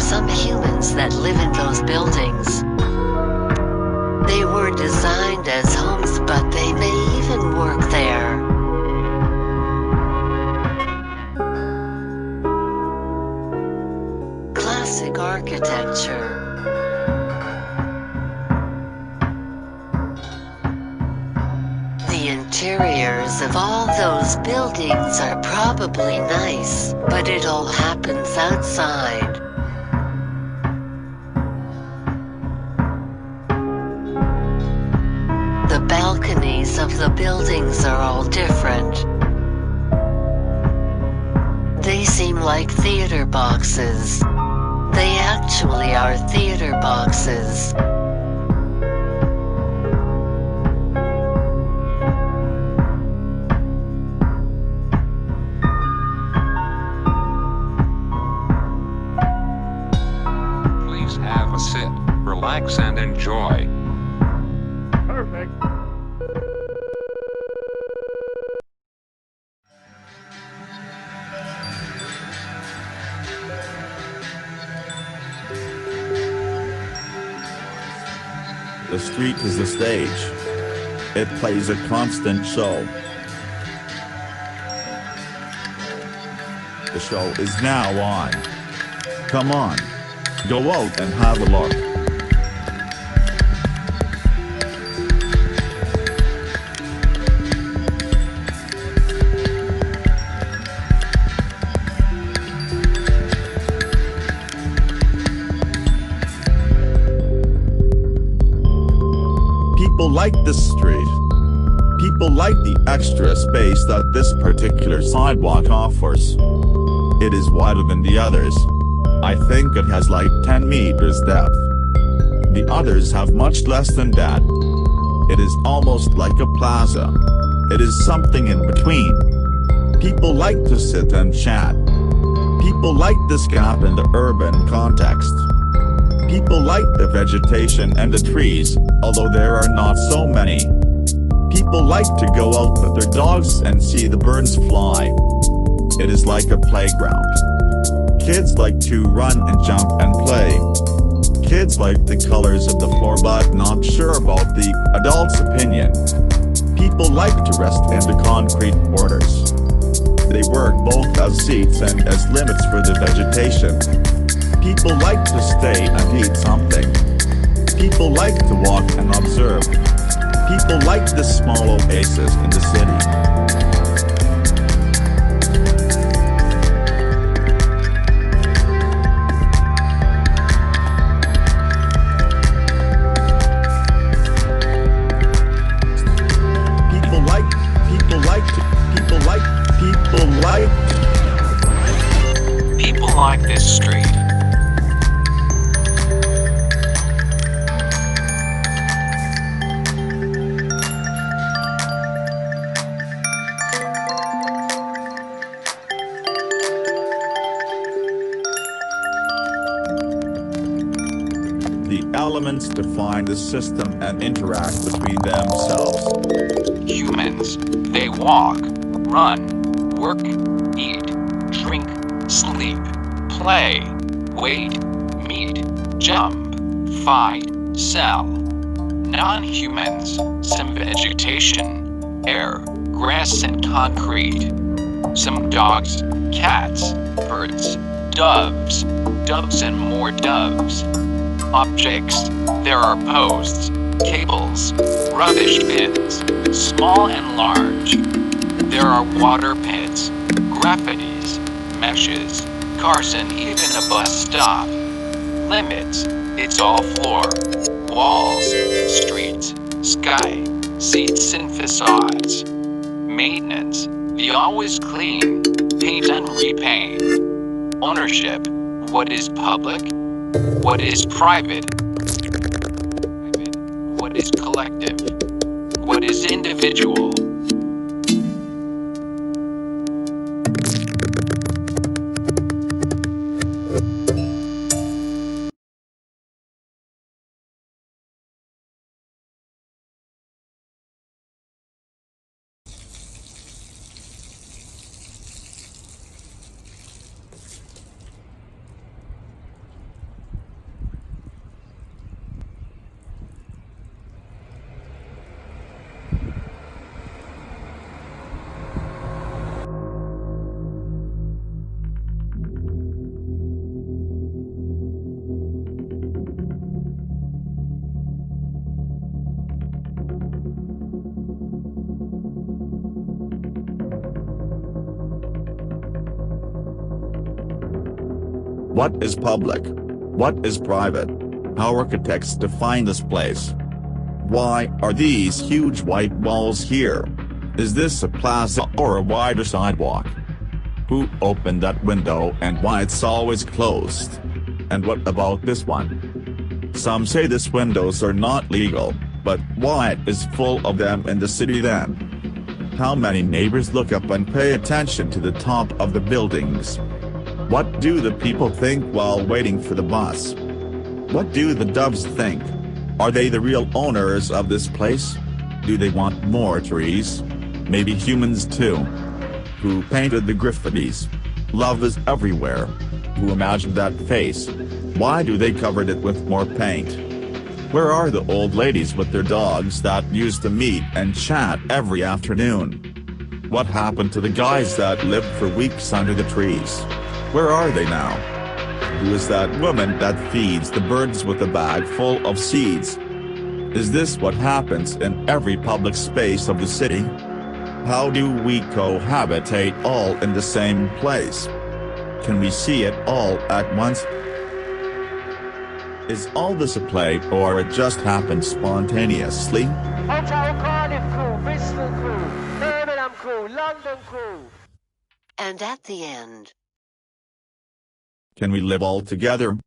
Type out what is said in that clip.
some humans that live in those buildings. They were designed as homes, but they may even work there. Classic architecture. The interiors of all those buildings are probably nice, but it all happens outside. The balconies of the buildings are all different. They seem like theater boxes. They actually are theater boxes. Please have a sit, relax and enjoy. Perfect. The street is the stage. It plays a constant show. The show is now on. Come on. Go out and have a look. People like this street. People like the extra space that this particular sidewalk offers. It is wider than the others. I think it has like 10 meters depth. The others have much less than that. It is almost like a plaza. It is something in between. People like to sit and chat. People like this gap in the urban context. People like the vegetation and the trees, although there are not so many. People like to go out with their dogs and see the birds fly. It is like a playground. Kids like to run and jump and play. Kids like the colors of the floor but not sure about the adult's opinion. People like to rest in the concrete borders. They work both as seats and as limits for the vegetation. People like to stay and eat something. People like to walk and observe. People like the small oasis in the city. People like this street. The elements define the system and interact between themselves. Humans, they walk, run, work, eat, drink, sleep, play, wait, meet, jump, fight, sell. Non-humans, some vegetation, air, grass and concrete. Some dogs, cats, birds, doves and more doves. Objects, there are posts, cables, rubbish bins, small and large. There are water pits, graffitis, meshes, cars and even a bus stop. Limits, it's all floor, walls, streets, sky, seats and facades. Maintenance, the always clean, paint and repaint. Ownership, what is public? What is private? What is collective? What is individual? What is public? What is private? How architects define this place? Why are these huge white walls here? Is this a plaza or a wider sidewalk? Who opened that window and why it's always closed? And what about this one? Some say these windows are not legal, but why is full of them in the city then? How many neighbors look up and pay attention to the top of the buildings? What do the people think while waiting for the bus? What do the doves think? Are they the real owners of this place? Do they want more trees? Maybe humans too. Who painted the graffitis? Love is everywhere. Who imagined that face? Why do they covered it with more paint? Where are the old ladies with their dogs that used to meet and chat every afternoon? What happened to the guys that lived for weeks under the trees? Where are they now? Who is that woman that feeds the birds with a bag full of seeds? Is this what happens in every public space of the city? How do we cohabitate all in the same place? Can we see it all at once? Is all this a play or it just happened spontaneously? Hotel Cardiff crew, Bristol crew, Birmingham crew, London crew. And at the end, Can we live all together?